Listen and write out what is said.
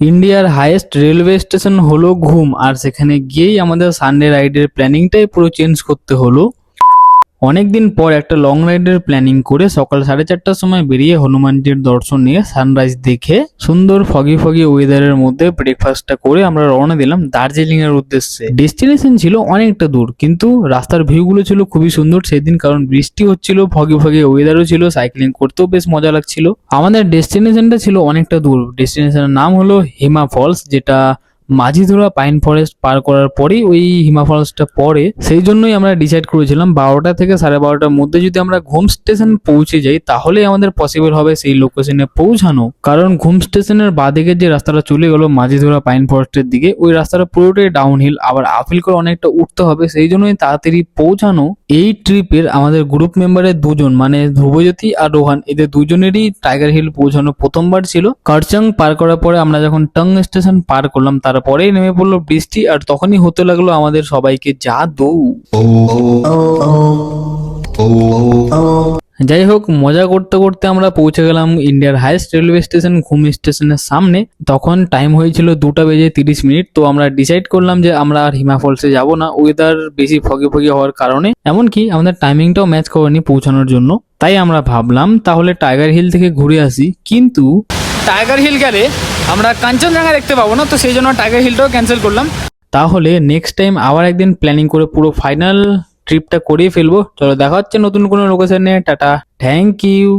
ইন্ডিয়ার highest railway station হলো ঘুম, আর সেখানে গিয়েই আমাদের সানডে রাইডের প্ল্যানিংটাই পুরো চেঞ্জ করতে হলো। অনেকদিন পর একটা লং রাইডের প্ল্যানিং করে সকাল 4:30টার সময় বেরিয়ে হনুমানজির দর্শন নিয়ে সানরাইজ দেখে সুন্দর ফগি ফগি ওয়েদারের মধ্যে ব্রেকফাস্টটা করে আমরা রওনা দিলাম দার্জিলিং এর উদ্দেশ্যে। ডেস্টিনেশন ছিল অনেকটা দূর, কিন্তু রাস্তার ভিউগুলো ছিল খুবই সুন্দর সেদিন, কারণ বৃষ্টি হচ্ছিল, ফগি ফগি ওয়েদারও ছিল, সাইক্লিং করতেও বেশ মজা লাগছিল। আমাদের ডেস্টিনেশনটা ছিল অনেকটা দূর। ডেস্টিনেশনের নাম হলো হিমা ফলস, যেটা মাঝিধরা পাইন ফরেস্ট পার করার পরেই ওই হিমা ফলসটা পড়ে। সেই জন্যই আমরা ডিসাইড করেছিলাম 12টা থেকে 12:30টার মধ্যে যদি আমরা ঘুম স্টেশন পৌঁছে যাই তাহলে আমাদের পসিবল হবে সেই লোকেশনে পৌঁছানো। কারণ ঘুম স্টেশনের বাঁদিকে যে রাস্তাটা চলে গেল মাঝিধরা পাইন ফরেস্টের দিকে, ওই রাস্তাটা পুরোটাই ডাউনহিল, আবার আপহিল করে অনেকটা উঠতে হবে, সেই জন্যই তাড়াতাড়ি পৌঁছানো। এই ট্রিপের আমাদের গ্রুপ মেম্বারের দুজন, মানে ধ্রুবজ্যোতি আর রোহান, এদের দুজনেরই টাইগার হিল পৌঁছানো প্রথমবার ছিল। কারচাং পার করার পরে আমরা যখন টং স্টেশন পার করলাম তারপরেই নেমে পড়লো বৃষ্টি, আর তখনই হতে লাগলো আমাদের সবাইকে জাদু। যাই হোক, মজা করতে করতে আমরা পৌঁছে গেলাম ইন্ডিয়ার হাইয়েস্ট রেলওয়ে স্টেশন ঘুম স্টেশনের সামনে। তখন টাইম হয়েছিল 2:30 তো আমরা ডিসাইড করলাম যে আমরা আর হিমা ফলসে যাবো না, ওয়েদার বেশি ফগি ফগি হওয়ার কারণে, এমনকি আমাদের টাইমিংটাও ম্যাচ করেনি পৌঁছানোর জন্য। তাই আমরা ভাবলাম তাহলে টাইগার হিল থেকে ঘুরে আসি, কিন্তু টাইগার হিল গেলে আমরা কাঞ্চনজঙ্ঘা দেখতে পাবো না, তো সেই জন্য টাইগার হিলটাও ক্যান্সেল করলাম। তাহলে নেক্সট টাইম আবার একদিন প্ল্যানিং করে পুরো ফাইনাল ট্রিপটা করিয়ে ফেলবো। চলো দেখা হচ্ছে নতুন কোনো লোকেশনে। Tata, thank you.